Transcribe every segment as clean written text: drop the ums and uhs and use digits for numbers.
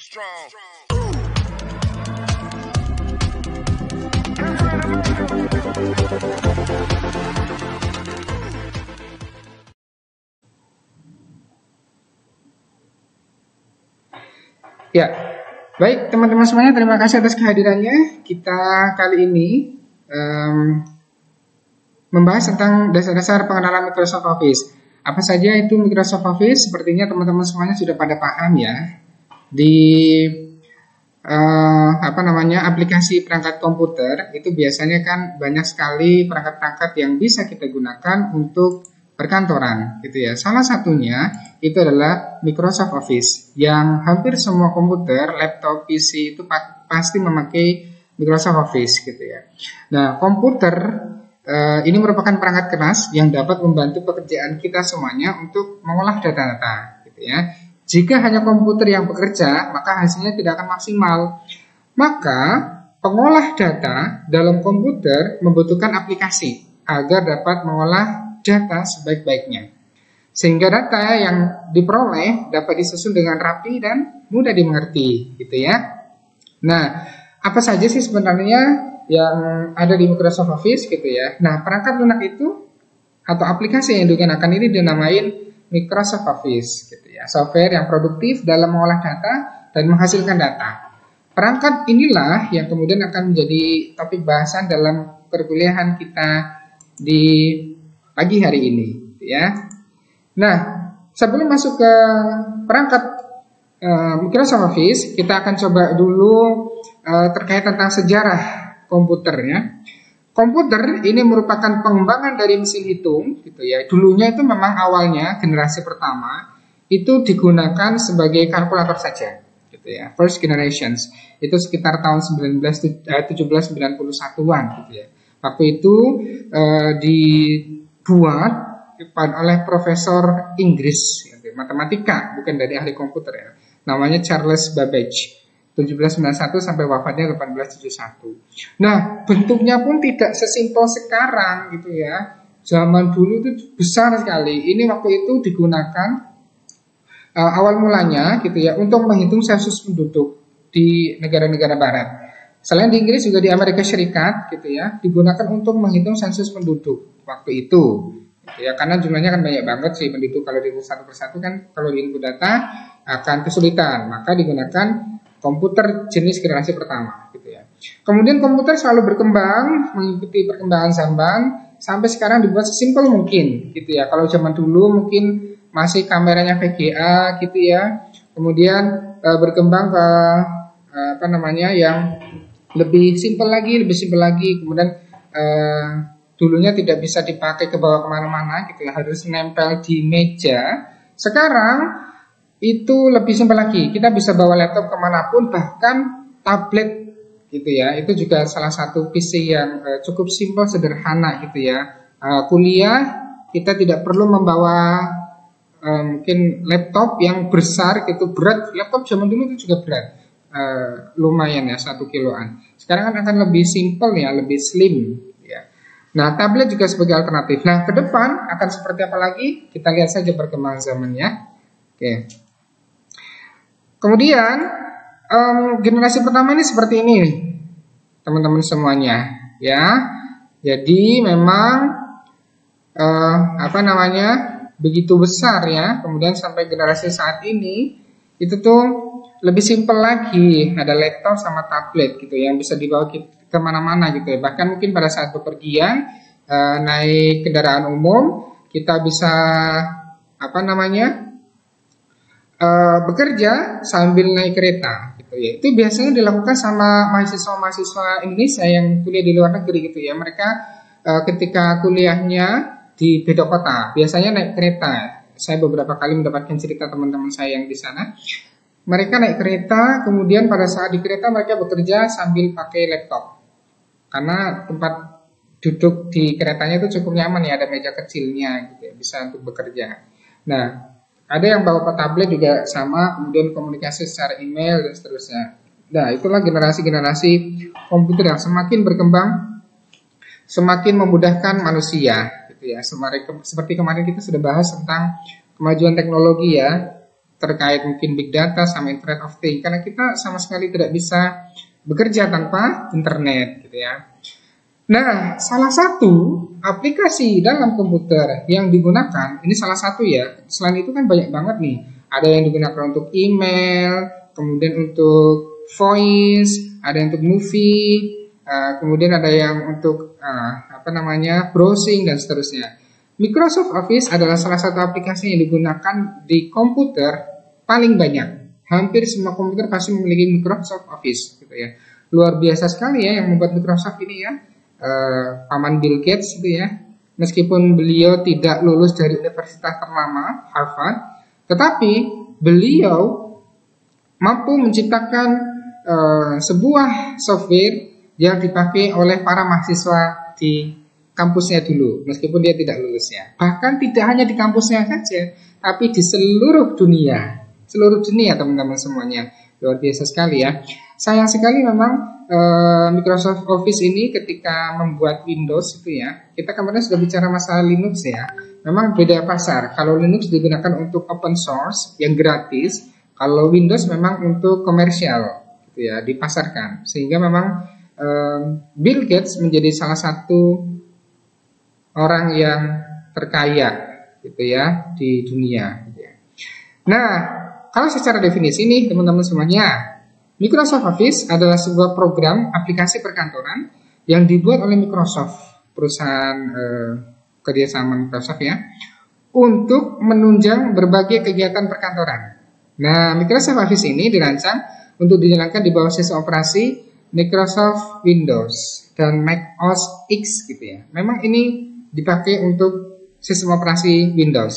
Ya, baik teman-teman semuanya, terima kasih atas kehadirannya. Kita kali ini membahas tentang dasar-dasar pengenalan Microsoft Office. Apa saja itu Microsoft Office? Sepertinya teman-teman semuanya sudah pada paham ya. Di aplikasi perangkat komputer itu biasanya kan banyak sekali perangkat-perangkat yang bisa kita gunakan untuk perkantoran gitu ya. Salah satunya itu adalah Microsoft Office yang hampir semua komputer, laptop, PC itu pasti memakai Microsoft Office gitu ya. Nah, komputer ini merupakan perangkat keras yang dapat membantu pekerjaan kita semuanya untuk mengolah data-data gitu ya. Jika hanya komputer yang bekerja, maka hasilnya tidak akan maksimal. Maka pengolah data dalam komputer membutuhkan aplikasi agar dapat mengolah data sebaik-baiknya. Sehingga data yang diperoleh dapat disusun dengan rapi dan mudah dimengerti gitu ya. Nah, apa saja sih sebenarnya yang ada di Microsoft Office gitu ya. Nah, perangkat lunak itu atau aplikasi yang digunakan ini dinamain Microsoft Office gitu ya. Software yang produktif dalam mengolah data dan menghasilkan data. Perangkat inilah yang kemudian akan menjadi topik bahasan dalam perkuliahan kita di pagi hari ini ya. Nah, sebelum masuk ke perangkat Microsoft Office, kita akan coba dulu terkait tentang sejarah komputer ya. Komputer ini merupakan pengembangan dari mesin hitung gitu ya. Dulunya itu memang awalnya generasi pertama itu digunakan sebagai kalkulator saja gitu ya. First generations itu sekitar tahun 1791-an gitu ya. Waktu itu dibuat oleh profesor Inggris gitu, matematika, bukan dari ahli komputer ya. Namanya Charles Babbage. 1791 sampai wafatnya 1871. Nah, bentuknya pun tidak sesimpel sekarang gitu ya. Zaman dulu itu besar sekali. Ini waktu itu digunakan awal mulanya gitu ya untuk menghitung sensus penduduk di negara-negara barat. Selain di Inggris juga di Amerika Serikat gitu ya, digunakan untuk menghitung sensus penduduk waktu itu. Gitu ya, karena jumlahnya kan banyak banget sih penduduk, kalau dihitung satu persatu kan kalau di input data akan kesulitan, maka digunakan komputer jenis generasi pertama gitu ya. Kemudian komputer selalu berkembang mengikuti perkembangan zaman sampai sekarang dibuat sesimpel mungkin gitu ya. Kalau zaman dulu mungkin masih kameranya VGA gitu ya. Kemudian berkembang ke yang lebih simpel lagi. Kemudian dulunya tidak bisa dipakai ke bawah kemana-mana gitu ya, harus nempel di meja. Sekarang itu lebih simpel lagi, kita bisa bawa laptop kemanapun, bahkan tablet gitu ya. Itu juga salah satu PC yang cukup simpel, sederhana gitu ya. Kuliah kita tidak perlu membawa mungkin laptop yang besar gitu, berat. Laptop zaman dulu itu juga berat, lumayan ya, 1 kiloan. Sekarang kan akan lebih simpel ya, lebih slim ya. Nah, tablet juga sebagai alternatif. Nah, ke depan akan seperti apa lagi? Kita lihat saja perkembangan zamannya. Oke. Kemudian generasi pertama ini seperti ini, teman-teman semuanya, ya. Jadi memang begitu besar ya. Kemudian sampai generasi saat ini itu tuh lebih simpel lagi, ada laptop sama tablet gitu yang bisa dibawa kemana-mana gitu ya. Bahkan mungkin pada saat bepergian naik kendaraan umum kita bisa bekerja sambil naik kereta gitu ya. Itu biasanya dilakukan sama mahasiswa-mahasiswa Indonesia yang kuliah di luar negeri gitu ya. Mereka ketika kuliahnya di beda kota, biasanya naik kereta. Saya beberapa kali mendapatkan cerita teman-teman saya yang di sana. Mereka naik kereta, kemudian pada saat di kereta mereka bekerja sambil pakai laptop. Karena tempat duduk di keretanya itu cukup nyaman ya, ada meja kecilnya gitu ya, bisa untuk bekerja. Nah, ada yang bawa tablet juga sama, kemudian komunikasi secara email dan seterusnya. Nah, itulah generasi-generasi komputer yang semakin berkembang, semakin memudahkan manusia gitu ya. Seperti kemarin kita sudah bahas tentang kemajuan teknologi ya. terkait mungkin big data sama Internet of Things, karena kita sama sekali tidak bisa bekerja tanpa internet gitu ya. Nah, salah satu aplikasi dalam komputer yang digunakan, ini salah satu ya, selain itu kan banyak banget nih. Ada yang digunakan untuk email, kemudian untuk voice, ada yang untuk movie, kemudian ada yang untuk browsing dan seterusnya. Microsoft Office adalah salah satu aplikasi yang digunakan di komputer paling banyak. Hampir semua komputer pasti memiliki Microsoft Office gitu ya. Luar biasa sekali ya yang membuat Microsoft ini ya. Paman Bill Gates gitu ya. Meskipun beliau tidak lulus dari universitas ternama Harvard, tetapi beliau mampu menciptakan sebuah software yang dipakai oleh para mahasiswa di kampusnya dulu, meskipun dia tidak lulus ya. Bahkan tidak hanya di kampusnya saja, tapi di seluruh dunia teman-teman semuanya. Luar biasa sekali ya. Sayang sekali memang Microsoft Office ini ketika membuat Windows itu ya, kita kemarin sudah bicara masalah Linux ya. Memang beda pasar. Kalau Linux digunakan untuk open source yang gratis, kalau Windows memang untuk komersial gitu ya, dipasarkan. Sehingga memang Bill Gates menjadi salah satu orang yang terkaya gitu ya di dunia gitu ya. Nah, kalau secara definisi nih teman-teman semuanya, Microsoft Office adalah sebuah program aplikasi perkantoran yang dibuat oleh Microsoft, perusahaan kerjasama Microsoft ya, untuk menunjang berbagai kegiatan perkantoran. Nah, Microsoft Office ini dirancang untuk dijalankan di bawah sistem operasi Microsoft Windows dan Mac OS X gitu ya. Memang ini dipakai untuk sistem operasi Windows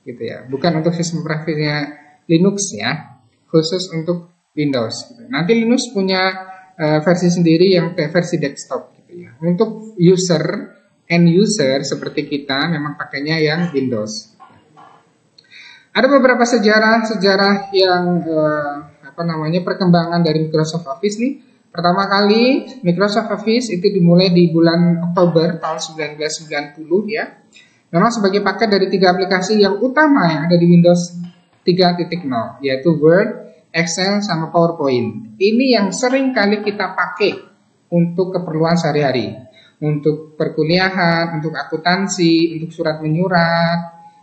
gitu ya, bukan untuk sistem operasinya Linux ya, khusus untuk Windows. Nanti Linux punya versi sendiri yang versi desktop gitu ya. Untuk end user seperti kita memang pakainya yang Windows. Ada beberapa sejarah yang perkembangan dari Microsoft Office nih. Pertama kali Microsoft Office itu dimulai di bulan Oktober tahun 1990 ya. Memang sebagai paket dari 3 aplikasi yang utama yang ada di Windows 3.0, yaitu Word, Excel, sama PowerPoint. Ini yang sering kali kita pakai untuk keperluan sehari-hari. Untuk perkuliahan, untuk akuntansi, untuk surat menyurat,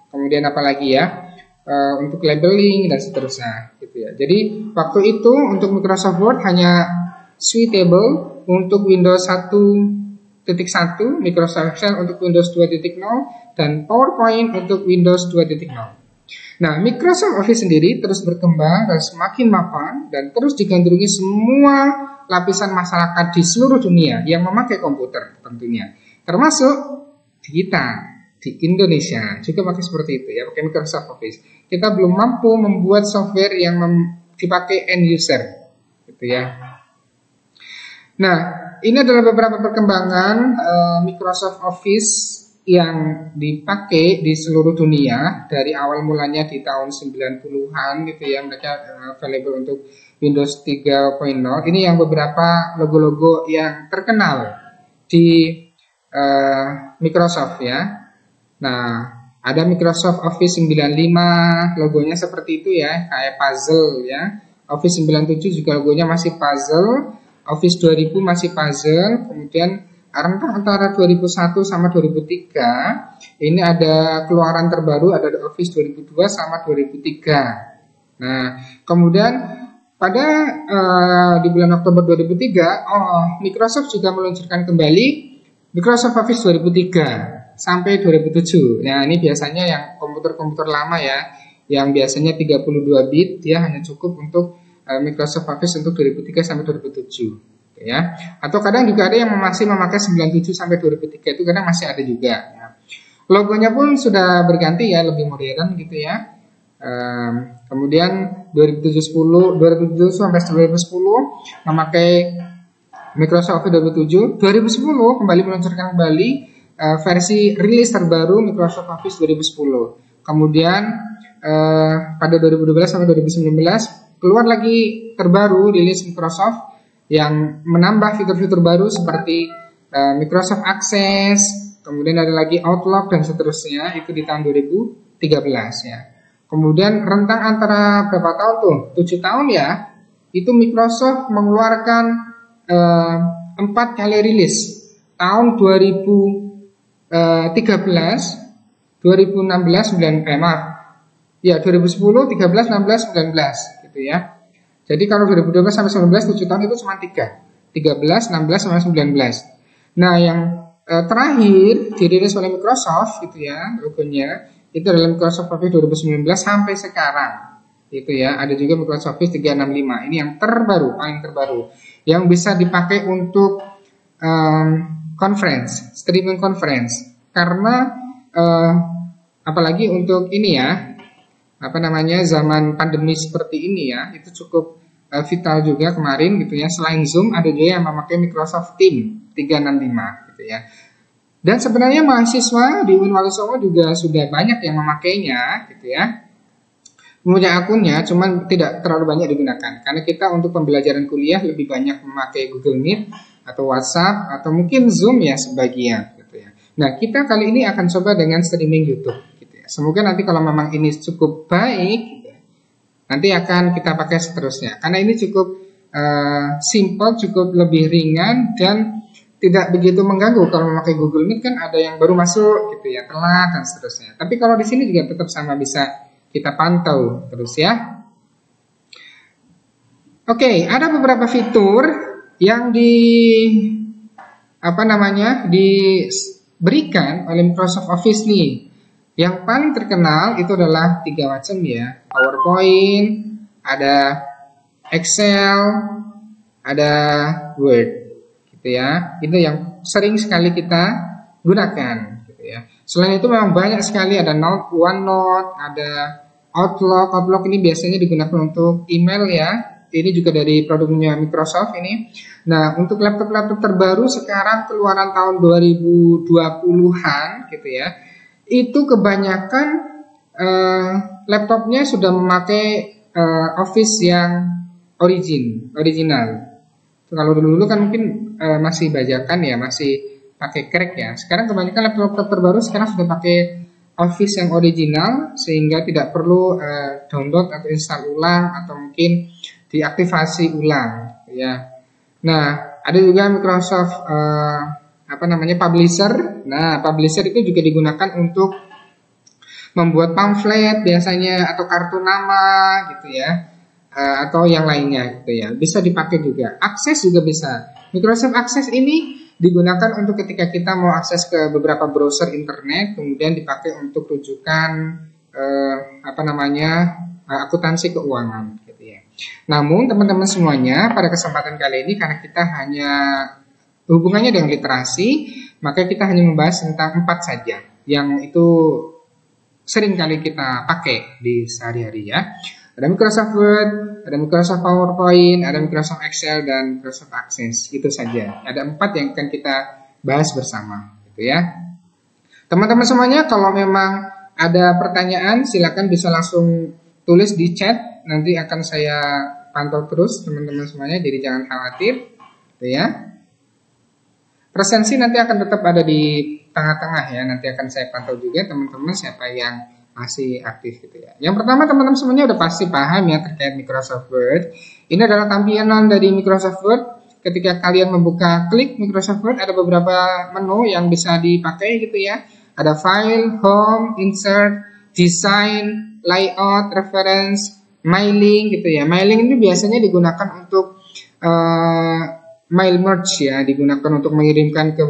kemudian apalagi ya, untuk labeling dan seterusnya. Gitu ya. Jadi waktu itu untuk Microsoft Word hanya suitable untuk Windows 1.1, Microsoft Excel untuk Windows 2.0, dan PowerPoint untuk Windows 2.0. Nah, Microsoft Office sendiri terus berkembang dan semakin mapan dan terus digandrungi semua lapisan masyarakat di seluruh dunia yang memakai komputer tentunya. Termasuk kita di Indonesia juga pakai seperti itu ya, pakai Microsoft Office. Kita belum mampu membuat software yang dipakai end user gitu ya. Nah, ini adalah beberapa perkembangan Microsoft Office yang dipakai di seluruh dunia dari awal mulanya di tahun 90-an gitu ya, mereka available untuk Windows 3.0. Ini yang beberapa logo-logo yang terkenal di Microsoft ya. Nah, ada Microsoft Office 95, logonya seperti itu ya, kayak puzzle ya. Office 97 juga logonya masih puzzle. Office 2000 masih puzzle. Kemudian rentang antara 2001 sama 2003 ini ada keluaran terbaru, ada Office 2002 sama 2003. Nah, kemudian pada di bulan Oktober 2003 Microsoft juga meluncurkan kembali Microsoft Office 2003 sampai 2007. Nah, ini biasanya yang komputer-komputer lama ya, yang biasanya 32 bit dia hanya cukup untuk Microsoft Office untuk 2003 sampai 2007. Ya, atau kadang juga ada yang masih memakai 97 sampai 2003, itu kadang masih ada juga ya. Logonya pun sudah berganti ya, lebih modern gitu ya. Kemudian 2007 sampai 2010 memakai Microsoft Office 2007. 2010 kembali meluncurkan kembali versi rilis terbaru Microsoft Office 2010. Kemudian pada 2012 sampai 2019 keluar lagi terbaru rilis Microsoft yang menambah fitur-fitur baru seperti Microsoft Access, kemudian ada lagi Outlook dan seterusnya, itu di tahun 2013 ya. Kemudian rentang antara berapa tahun tuh? 7 tahun ya. Itu Microsoft mengeluarkan 4 kali rilis. Tahun 2013, 2016, 2010, 13, 16, 19 gitu ya. Jadi kalau 2012 sampai 19 7 tahun itu cuma 3. 13, 16 sama 19. Nah, yang terakhir dirilis oleh Microsoft gitu ya, logonya itu adalah Microsoft Office 2019 sampai sekarang. Itu ya, ada juga Microsoft Office 365. Ini yang terbaru, paling terbaru yang bisa dipakai untuk conference, streaming conference. Karena apalagi untuk ini ya, zaman pandemi seperti ini ya, itu cukup vital juga kemarin gitu ya. Selain Zoom ada juga yang memakai Microsoft Teams 365 gitu ya. Dan sebenarnya mahasiswa di Unwal Songo juga sudah banyak yang memakainya gitu ya. Punya akunnya, cuman tidak terlalu banyak digunakan karena kita untuk pembelajaran kuliah lebih banyak memakai Google Meet atau WhatsApp atau mungkin Zoom ya sebagian gitu ya. Nah, kita kali ini akan coba dengan streaming YouTube. Semoga nanti kalau memang ini cukup baik, nanti akan kita pakai seterusnya. Karena ini cukup simple, cukup lebih ringan dan tidak begitu mengganggu. Kalau memakai Google Meet kan ada yang baru masuk gitu ya, telat dan seterusnya. Tapi kalau di sini juga tetap sama, bisa kita pantau terus ya. Oke, ada beberapa fitur yang diberikan oleh Microsoft Office nih. Yang paling terkenal itu adalah 3 macam ya. PowerPoint, ada Excel, ada Word gitu ya. Itu yang sering sekali kita gunakan gitu ya. Selain itu memang banyak sekali, ada Note, OneNote, ada Outlook. Outlook ini biasanya digunakan untuk email ya. Ini juga dari produknya Microsoft ini. Nah, untuk laptop-laptop terbaru sekarang keluaran tahun 2020-an gitu ya. Itu kebanyakan laptopnya sudah memakai Office yang original. Kalau dulu kan mungkin masih bajakan ya, masih pakai crack ya. Sekarang kebanyakan laptop terbaru sekarang sudah pakai Office yang original, sehingga tidak perlu download atau install ulang atau mungkin diaktifasi ulang ya. Nah, ada juga Microsoft publisher. Nah, publisher itu juga digunakan untuk membuat pamflet biasanya atau kartu nama gitu ya, atau yang lainnya gitu ya. Bisa dipakai juga. Akses juga bisa. Microsoft Access ini digunakan untuk ketika kita mau akses ke beberapa browser internet, kemudian dipakai untuk rujukan akuntansi keuangan gitu ya. Namun teman-teman semuanya, pada kesempatan kali ini karena kita hanya hubungannya dengan literasi, maka kita hanya membahas tentang 4 saja yang itu sering kali kita pakai di sehari-hari ya. Ada Microsoft Word, ada Microsoft PowerPoint, ada Microsoft Excel, dan Microsoft Access. Itu saja. Ada 4 yang akan kita bahas bersama gitu ya. Teman-teman semuanya, kalau memang ada pertanyaan silakan bisa langsung tulis di chat. Nanti akan saya pantau terus teman-teman semuanya, jadi jangan khawatir gitu ya. Presensi nanti akan tetap ada di tengah-tengah ya. Nanti akan saya pantau juga teman-teman siapa yang masih aktif gitu ya. Yang pertama, teman-teman semuanya udah pasti paham ya terkait Microsoft Word. Ini adalah tampilan dari Microsoft Word. Ketika kalian membuka klik Microsoft Word, ada beberapa menu yang bisa dipakai gitu ya. Ada File, Home, Insert, Design, Layout, Reference, Mailing gitu ya. Mailing ini biasanya digunakan untuk mail merge ya, digunakan untuk mengirimkan ke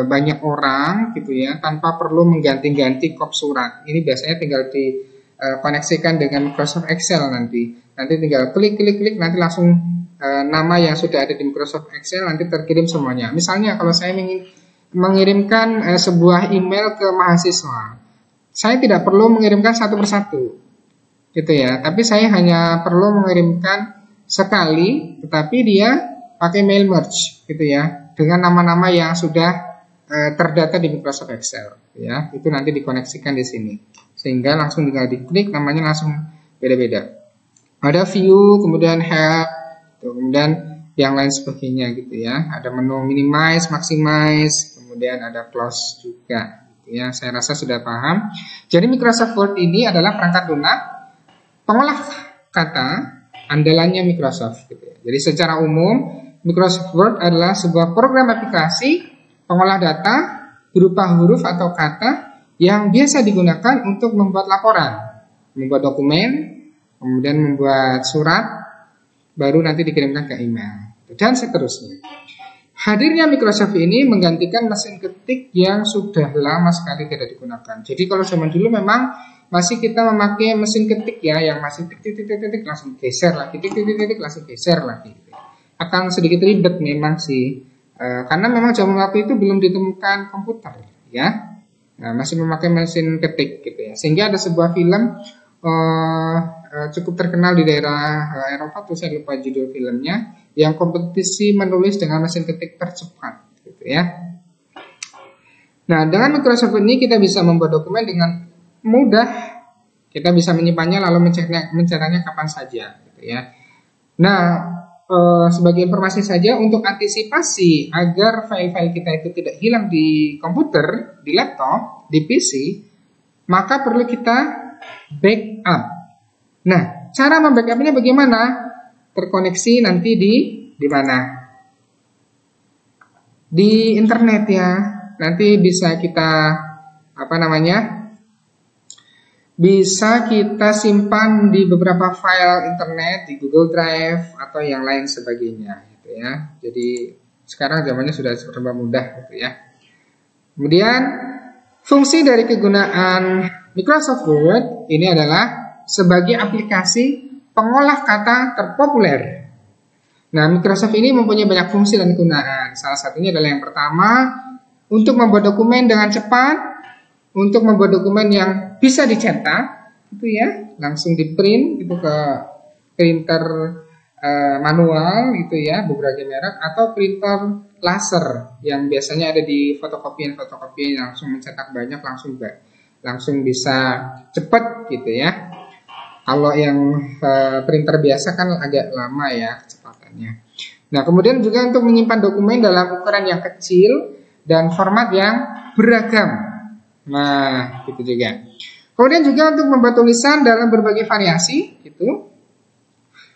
banyak orang gitu ya, tanpa perlu mengganti-ganti kop surat. Ini biasanya tinggal dikoneksikan dengan Microsoft Excel nanti tinggal klik, nanti langsung nama yang sudah ada di Microsoft Excel nanti terkirim semuanya. Misalnya kalau saya ingin mengirimkan sebuah email ke mahasiswa, saya tidak perlu mengirimkan satu persatu gitu ya, tapi saya hanya perlu mengirimkan sekali, tetapi dia pakai mail merge gitu ya, dengan nama-nama yang sudah terdata di Microsoft Excel ya. Itu nanti dikoneksikan di sini sehingga langsung tinggal diklik, namanya langsung beda-beda. Ada view, kemudian help, kemudian yang lain sebagainya gitu ya. Ada menu minimize, maximize, kemudian ada close juga Ya, saya rasa sudah paham. Jadi Microsoft Word ini adalah perangkat lunak pengolah kata andalannya Microsoft. Gitu ya. Jadi secara umum Microsoft Word adalah sebuah program aplikasi pengolah data berupa huruf atau kata yang biasa digunakan untuk membuat laporan, membuat dokumen, kemudian membuat surat, baru nanti dikirimkan ke email, dan seterusnya. Hadirnya Microsoft ini menggantikan mesin ketik yang sudah lama sekali tidak digunakan. Jadi kalau zaman dulu memang masih kita memakai mesin ketik ya, yang masih titik langsung geser lagi, titik langsung geser lagi. Akan sedikit ribet memang sih, karena memang zaman waktu itu belum ditemukan komputer ya. Nah, masih memakai mesin ketik gitu ya. Sehingga ada sebuah film cukup terkenal di daerah Eropa, tuh saya lupa judul filmnya, yang kompetisi menulis dengan mesin ketik tercepat gitu ya. Nah, dengan Microsoft ini kita bisa membuat dokumen dengan mudah. Kita bisa menyimpannya lalu mencetaknya kapan saja gitu ya. Nah, sebagai informasi saja, untuk antisipasi agar file-file kita itu tidak hilang di komputer, di laptop, di PC, maka perlu kita backup. Nah, cara membackupnya bagaimana? Terkoneksi nanti di mana? Di internet ya. Nanti bisa kita bisa kita simpan di beberapa file internet, di Google Drive atau yang lain sebagainya gitu ya. Jadi sekarang zamannya sudah serba mudah gitu ya. Kemudian fungsi dari kegunaan Microsoft Word ini adalah sebagai aplikasi pengolah kata terpopuler. Nah, Microsoft ini mempunyai banyak fungsi dan kegunaan. Salah satunya adalah yang pertama, untuk membuat dokumen dengan cepat, untuk membuat dokumen yang bisa dicetak, itu ya, langsung di print itu ke printer manual gitu ya, berbagai merek, atau printer laser yang biasanya ada di fotokopian langsung mencetak banyak, langsung bisa cepat gitu ya. Kalau yang printer biasa kan agak lama ya kecepatannya. Nah, kemudian juga untuk menyimpan dokumen dalam ukuran yang kecil dan format yang beragam. Nah, gitu juga. Kemudian juga untuk membuat tulisan dalam berbagai variasi gitu.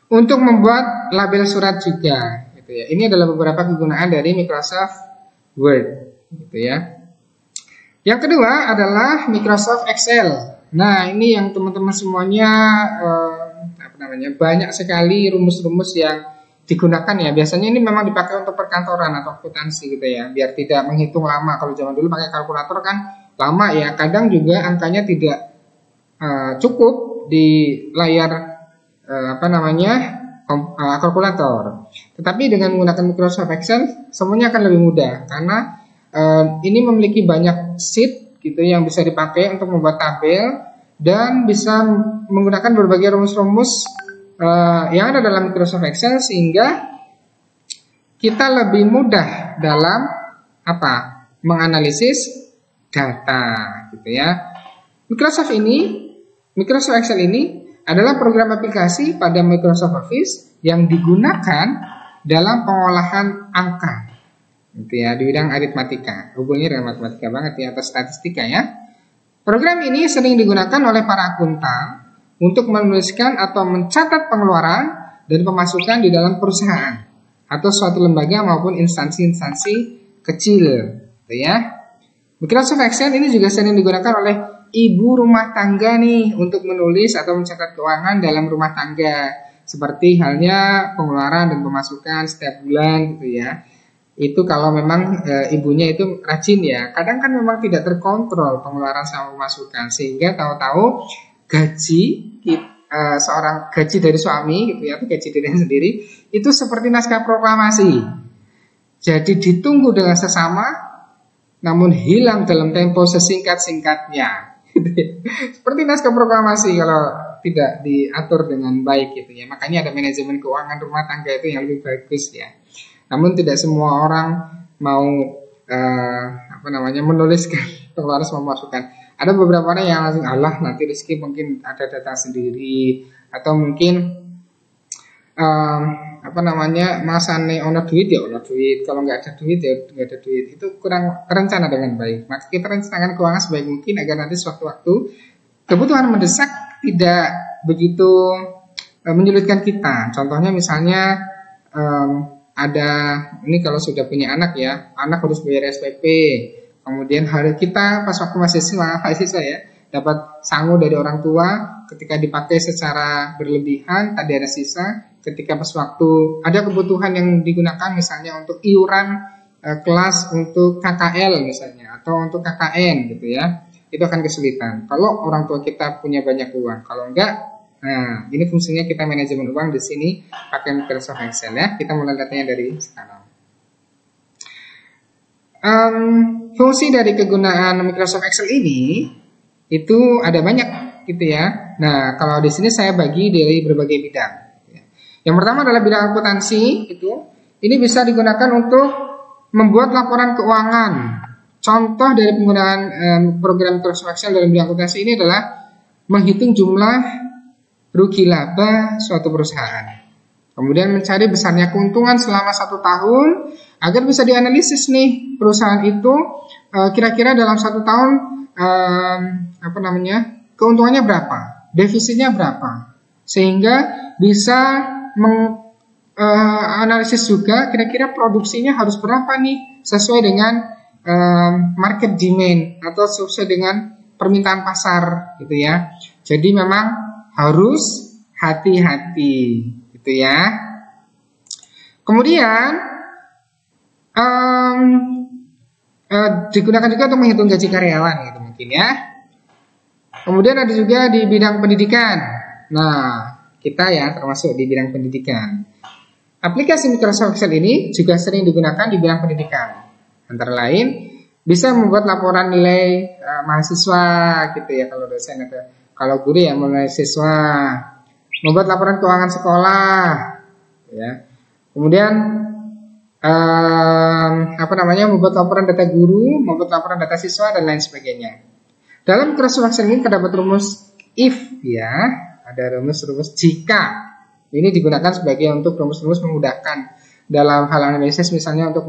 Untuk membuat label surat juga gitu ya. Ini adalah beberapa kegunaan dari Microsoft Word gitu ya. Yang kedua adalah Microsoft Excel. Nah, ini yang teman-teman semuanya banyak sekali rumus-rumus yang digunakan ya. Biasanya ini memang dipakai untuk perkantoran atau akuntansi gitu ya, biar tidak menghitung lama. Kalau zaman dulu pakai kalkulator kan lama ya. Kadang juga angkanya tidak cukup di layar kalkulator. Tetapi dengan menggunakan Microsoft Excel semuanya akan lebih mudah karena ini memiliki banyak sheet gitu yang bisa dipakai untuk membuat tabel dan bisa menggunakan berbagai rumus-rumus yang ada dalam Microsoft Excel sehingga kita lebih mudah dalam menganalisis data gitu ya. Microsoft Excel ini adalah program aplikasi pada Microsoft Office yang digunakan dalam pengolahan angka gitu ya, di bidang aritmatika. Hubungannya dengan matematika banget ya, atau statistika ya. Program ini sering digunakan oleh para akuntan untuk menuliskan atau mencatat pengeluaran dan pemasukan di dalam perusahaan atau suatu lembaga maupun instansi-instansi kecil gitu ya. Microsoft Excel ini juga sering digunakan oleh ibu rumah tangga nih untuk menulis atau mencatat keuangan dalam rumah tangga, seperti halnya pengeluaran dan pemasukan setiap bulan gitu ya. Itu kalau memang ibunya itu rajin ya. Kadang kan memang tidak terkontrol pengeluaran sama pemasukan, sehingga tahu-tahu gaji dari suami gitu ya, atau gaji dirinya sendiri itu seperti naskah proklamasi. Jadi ditunggu dengan sesama, namun hilang dalam tempo sesingkat-singkatnya. Seperti naskah proklamasi kalau tidak diatur dengan baik gitu ya. Makanya ada manajemen keuangan rumah tangga itu yang lebih bagus ya. Namun tidak semua orang mau menuliskan pengeluaran sama pemasukan. Ada beberapa orang yang langsung nanti rezeki mungkin ada data sendiri, atau mungkin em, apa namanya, masane ono duit ya ono duit, kalau nggak ada duit ya nggak ada duit, itu kurang terencana dengan baik. Maka kita rencanakan keuangan sebaik mungkin agar nanti sewaktu-waktu kebutuhan mendesak tidak begitu menyulitkan kita. Contohnya misalnya ada, ini kalau sudah punya anak ya, anak harus bayar SPP, kemudian hari kita pas waktu mahasiswa ya, dapat sangu dari orang tua, ketika dipakai secara berlebihan tadi ada sisa, ketika pas waktu ada kebutuhan yang digunakan misalnya untuk iuran kelas untuk KKL misalnya atau untuk KKN gitu ya, itu akan kesulitan kalau orang tua kita punya banyak uang. Kalau enggak, nah ini fungsinya kita manajemen uang di sini pakai Microsoft Excel ya. Kita mulai datanya dari sekarang. Fungsi dari kegunaan Microsoft Excel ini itu ada banyak gitu ya. Nah, kalau di sini saya bagi dari berbagai bidang. Yang pertama adalah bidang akuntansi, itu ini bisa digunakan untuk membuat laporan keuangan. Contoh dari penggunaan program Microsoft Excel dalam bidang akuntansi ini adalah menghitung jumlah rugi laba suatu perusahaan. Kemudian mencari besarnya keuntungan selama 1 tahun agar bisa dianalisis nih perusahaan itu kira-kira dalam 1 tahun keuntungannya berapa, defisitnya berapa, sehingga bisa menganalisis juga kira-kira produksinya harus berapa nih sesuai dengan market demand atau sesuai dengan permintaan pasar gitu ya. Jadi memang harus hati-hati gitu ya. Kemudian digunakan juga untuk menghitung gaji karyawan gitu mungkin ya. Kemudian ada juga di bidang pendidikan. Nah, kita ya termasuk di bidang pendidikan. Aplikasi Microsoft Excel ini juga sering digunakan di bidang pendidikan. Antara lain bisa membuat laporan nilai mahasiswa gitu ya, kalau dosen atau kalau guru ya mahasiswa, membuat laporan keuangan sekolah ya. Kemudian membuat laporan data guru, membuat laporan data siswa dan lain sebagainya. Dalam Microsoft Excel ini terdapat rumus if ya, ada rumus-rumus jika. Ini digunakan sebagai untuk rumus-rumus memudahkan dalam hal analisis, misalnya untuk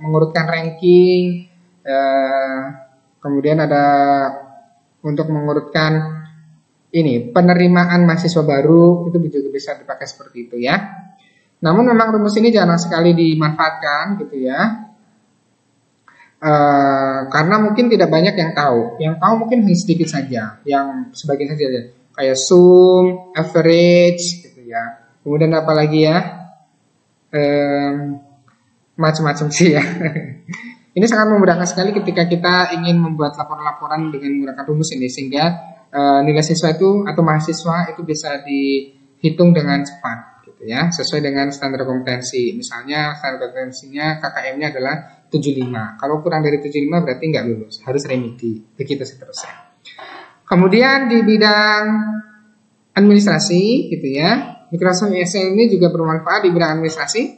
mengurutkan ranking, kemudian ada untuk mengurutkan ini penerimaan mahasiswa baru, itu juga bisa dipakai seperti itu ya. Namun memang rumus ini jarang sekali dimanfaatkan gitu ya. Karena mungkin tidak banyak yang tahu. Yang tahu mungkin hanya sedikit saja, yang sebagian saja, kayak sum, average gitu ya. Kemudian apa lagi ya, macam-macam sih ya. Ini sangat memudahkan sekali ketika kita ingin membuat laporan-laporan dengan menggunakan rumus ini, sehingga nilai siswa itu atau mahasiswa itu bisa dihitung dengan cepat gitu ya, sesuai dengan standar kompetensi. Misalnya standar kompetensinya KKM-nya adalah 75. Kalau kurang dari 75 berarti nggak lulus, harus remedi, begitu seterusnya. Kemudian di bidang administrasi gitu ya, Microsoft Excel ini juga bermanfaat di bidang administrasi.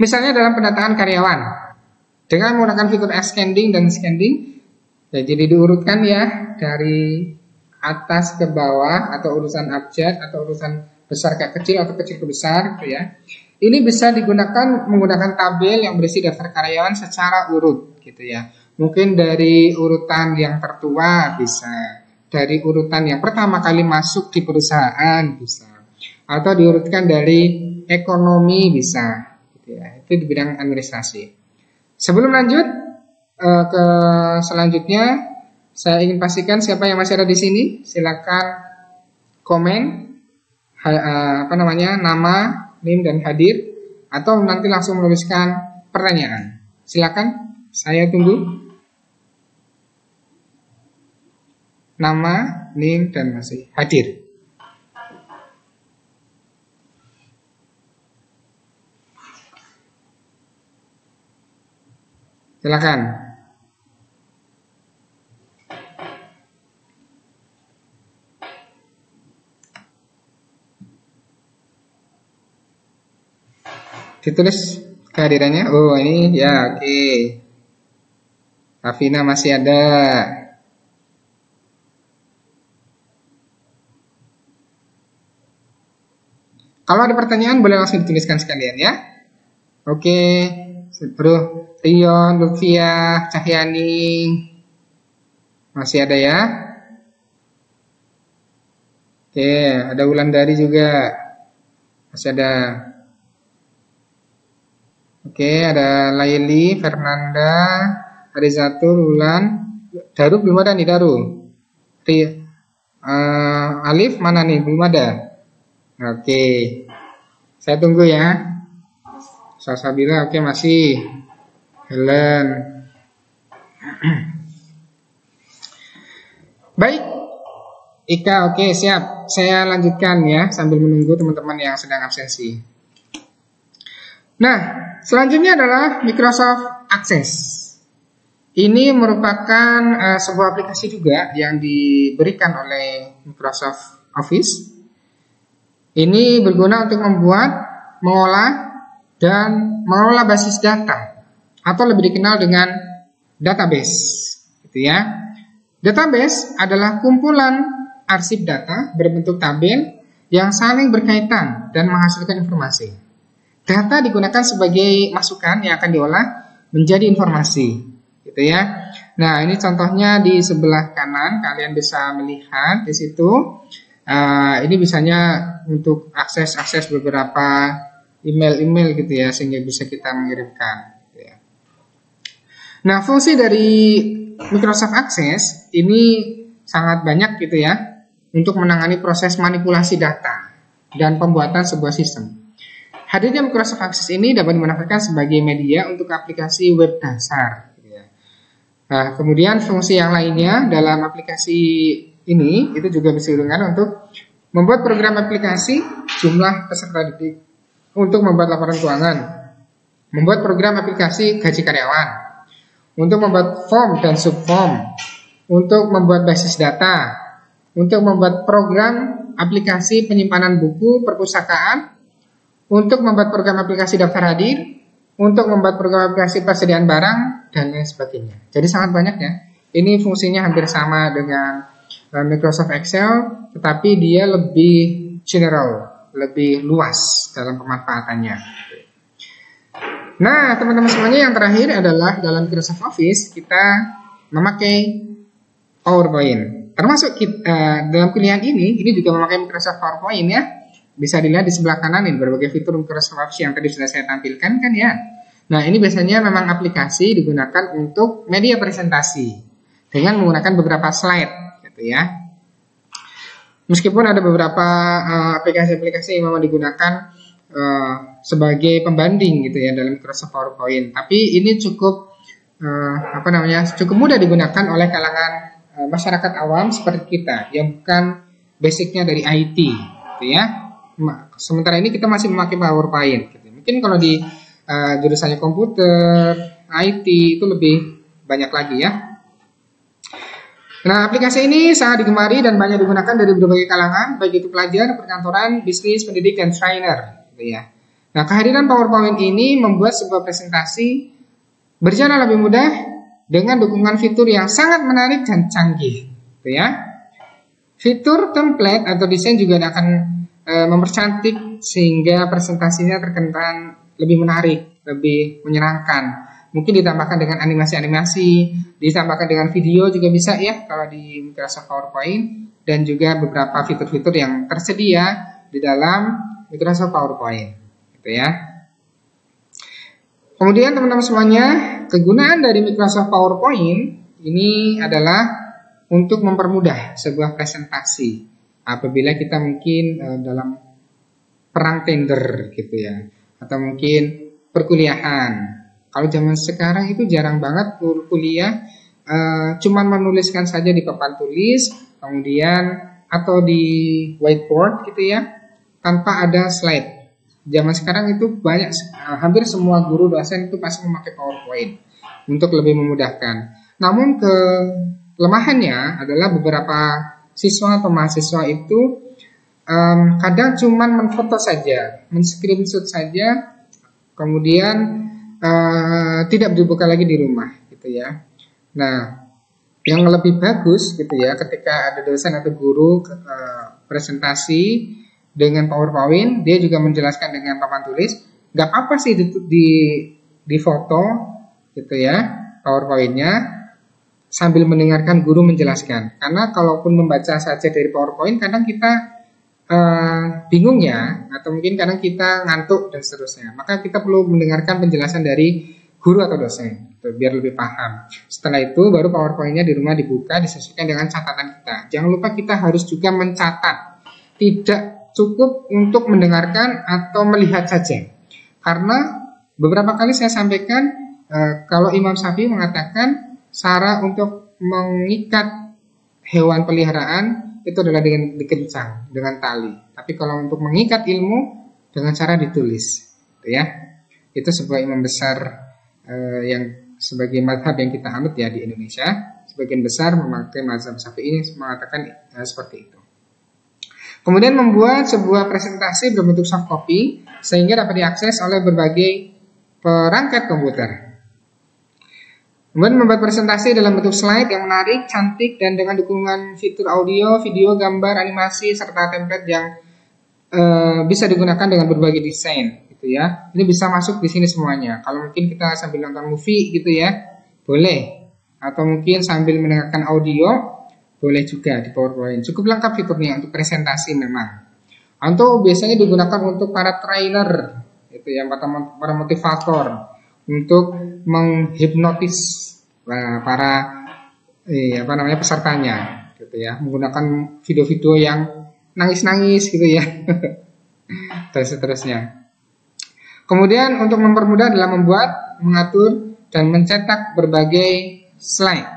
Misalnya dalam pendataan karyawan dengan menggunakan fitur ascending dan descending. Ya, jadi diurutkan ya dari atas ke bawah, atau urusan abjad atau urusan besar ke kecil atau kecil ke besar gitu ya. Ini bisa digunakan menggunakan tabel yang berisi daftar karyawan secara urut gitu ya. Mungkin dari urutan yang tertua bisa, dari urutan yang pertama kali masuk di perusahaan bisa, atau diurutkan dari ekonomi bisa gitu ya. Itu di bidang administrasi. Sebelum lanjut ke selanjutnya, saya ingin pastikan siapa yang masih ada di sini. Silakan komen nama, NIM dan hadir, atau nanti langsung menuliskan pertanyaan. Silakan, saya tunggu. Nama, NIM dan masih hadir. Silakan. Ditulis kehadirannya. Oh ini ya, oke. Rafina masih ada. Kalau ada pertanyaan boleh langsung dituliskan sekalian ya. Oke, bro, Rion, Lutfia, Cahyani, masih ada ya? Oke, ada Wulandari juga, masih ada. Oke, ada Laili, Fernanda, Arizatul, Wulan, Daru belum ada nih Daru. Alif mana nih? Belum ada. Oke, saya tunggu ya. Salsabila, oke masih. Helen. Baik, Ika, oke siap. Saya lanjutkan ya sambil menunggu teman-teman yang sedang absensi. Nah, selanjutnya adalah Microsoft Access. Ini merupakan sebuah aplikasi juga yang diberikan oleh Microsoft Office. Ini berguna untuk membuat, mengolah, dan mengelola basis data atau lebih dikenal dengan database, gitu ya. Database adalah kumpulan arsip data berbentuk tabel yang saling berkaitan dan menghasilkan informasi. Data digunakan sebagai masukan yang akan diolah menjadi informasi, gitu ya. Nah, ini contohnya di sebelah kanan, kalian bisa melihat di situ. Ini biasanya untuk akses beberapa email gitu ya, sehingga bisa kita mengirimkan. Gitu ya. Nah, fungsi dari Microsoft Access ini sangat banyak gitu ya, untuk menangani proses manipulasi data dan pembuatan sebuah sistem. Hadirnya Microsoft Access ini dapat dimanfaatkan sebagai media untuk aplikasi web dasar. Gitu ya. Nah, kemudian fungsi yang lainnya dalam aplikasi ini itu juga bisa digunakan untuk membuat program aplikasi jumlah peserta didik, untuk membuat laporan keuangan, membuat program aplikasi gaji karyawan, untuk membuat form dan subform, untuk membuat basis data, untuk membuat program aplikasi penyimpanan buku perpustakaan, untuk membuat program aplikasi daftar hadir, untuk membuat program aplikasi persediaan barang, dan lain sebagainya. Jadi sangat banyak ya. Ini fungsinya hampir sama dengan Microsoft Excel, tetapi dia lebih general, lebih luas dalam pemanfaatannya. Nah, teman-teman semuanya, yang terakhir adalah dalam Microsoft Office kita memakai PowerPoint. Termasuk kita, dalam kuliah ini juga memakai Microsoft PowerPoint ya. Bisa dilihat di sebelah kanan ini berbagai fitur Microsoft Office yang tadi sudah saya tampilkan kan ya. Nah, ini biasanya memang aplikasi digunakan untuk media presentasi dengan menggunakan beberapa slide. Ya. Meskipun ada beberapa aplikasi-aplikasi yang memang digunakan sebagai pembanding gitu ya dalam Microsoft PowerPoint, tapi ini cukup cukup mudah digunakan oleh kalangan masyarakat awam seperti kita yang bukan basicnya dari IT, gitu ya. Sementara ini kita masih memakai PowerPoint. Gitu. Mungkin kalau di jurusannya komputer, IT itu lebih banyak lagi ya. Nah, aplikasi ini sangat digemari dan banyak digunakan dari berbagai kalangan, baik itu pelajar, perkantoran, bisnis, pendidik, dan trainer. Gitu ya. Nah, kehadiran PowerPoint ini membuat sebuah presentasi berjalan lebih mudah dengan dukungan fitur yang sangat menarik dan canggih. Gitu ya. Fitur template atau desain juga akan mempercantik sehingga presentasinya terkesan lebih menarik, lebih menyenangkan. Mungkin ditambahkan dengan animasi-animasi, ditambahkan dengan video juga bisa ya kalau di Microsoft PowerPoint, dan juga beberapa fitur-fitur yang tersedia di dalam Microsoft PowerPoint, gitu ya. Kemudian teman-teman semuanya, kegunaan dari Microsoft PowerPoint ini adalah untuk mempermudah sebuah presentasi apabila kita mungkin dalam perang tender gitu ya, atau mungkin perkuliahan. Kalau zaman sekarang itu jarang banget kuliah cuman menuliskan saja di papan tulis, kemudian atau di whiteboard gitu ya, tanpa ada slide. Zaman sekarang itu banyak, hampir semua guru dosen itu pasti memakai PowerPoint untuk lebih memudahkan. Namun kelemahannya adalah beberapa siswa atau mahasiswa itu kadang cuman menfoto saja, men-screenshot saja, kemudian tidak dibuka lagi di rumah gitu ya. Nah, yang lebih bagus gitu ya, ketika ada dosen atau guru presentasi dengan PowerPoint, dia juga menjelaskan dengan papan tulis. Gak apa-apa sih di foto gitu ya PowerPoint-nya sambil mendengarkan guru menjelaskan. Karena kalaupun membaca saja dari PowerPoint, kadang kita bingung ya, atau mungkin kadang kita ngantuk dan seterusnya. Maka kita perlu mendengarkan penjelasan dari guru atau dosen, gitu, biar lebih paham. Setelah itu baru PowerPoint-nya di rumah dibuka, disesuaikan dengan catatan kita. Jangan lupa kita harus juga mencatat. Tidak cukup untuk mendengarkan atau melihat saja. Karena beberapa kali saya sampaikan, kalau Imam Syafi'i mengatakan cara untuk mengikat hewan peliharaan itu adalah dengan dikencang, dengan tali. Tapi kalau untuk mengikat ilmu dengan cara ditulis, gitu ya. Itu sebuah imam besar yang sebagai mazhab yang kita anut ya di Indonesia. Sebagian besar memakai mazhab Syafi'i ini mengatakan seperti itu. Kemudian membuat sebuah presentasi berbentuk soft copy sehingga dapat diakses oleh berbagai perangkat komputer. Kemudian membuat presentasi dalam bentuk slide yang menarik, cantik, dan dengan dukungan fitur audio, video, gambar, animasi, serta template yang bisa digunakan dengan berbagai desain, gitu ya. Ini bisa masuk di sini semuanya. Kalau mungkin kita sambil nonton movie, gitu ya, boleh. Atau mungkin sambil mendengarkan audio, boleh juga di PowerPoint. Cukup lengkap fiturnya untuk presentasi memang. Untuk biasanya digunakan untuk para trainer, gitu ya, para motivator. Untuk menghipnotis para pesertanya, gitu ya, menggunakan video-video yang nangis-nangis, gitu ya, dan seterusnya. Kemudian untuk mempermudah dalam membuat, mengatur, dan mencetak berbagai slide.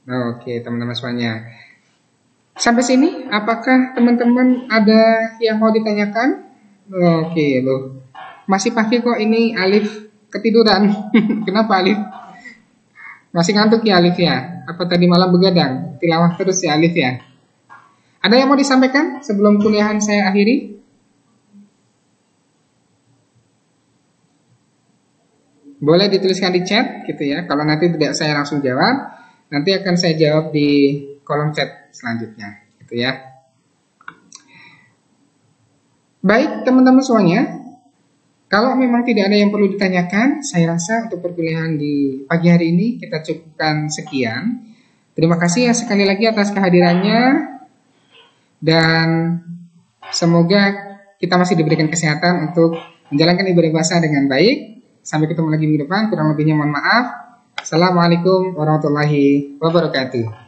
Oke, teman-teman semuanya. Sampai sini, apakah teman-teman ada yang mau ditanyakan? Oke, loh, masih pagi kok ini Alif ketiduran. Kenapa Alif? Masih ngantuk ya Alif ya? Apa tadi malam begadang? Tilawah terus ya Alif ya? Ada yang mau disampaikan sebelum kuliahan saya akhiri? Boleh dituliskan di chat gitu ya. Kalau nanti tidak saya langsung jawab, nanti akan saya jawab di kolom chat selanjutnya gitu ya. Baik teman-teman semuanya, kalau memang tidak ada yang perlu ditanyakan, saya rasa untuk perkuliahan di pagi hari ini kita cukupkan sekian. Terima kasih ya sekali lagi atas kehadirannya, dan semoga kita masih diberikan kesehatan untuk menjalankan ibadah puasa dengan baik. Sampai ketemu lagi minggu depan, kurang lebihnya mohon maaf. Assalamualaikum warahmatullahi wabarakatuh.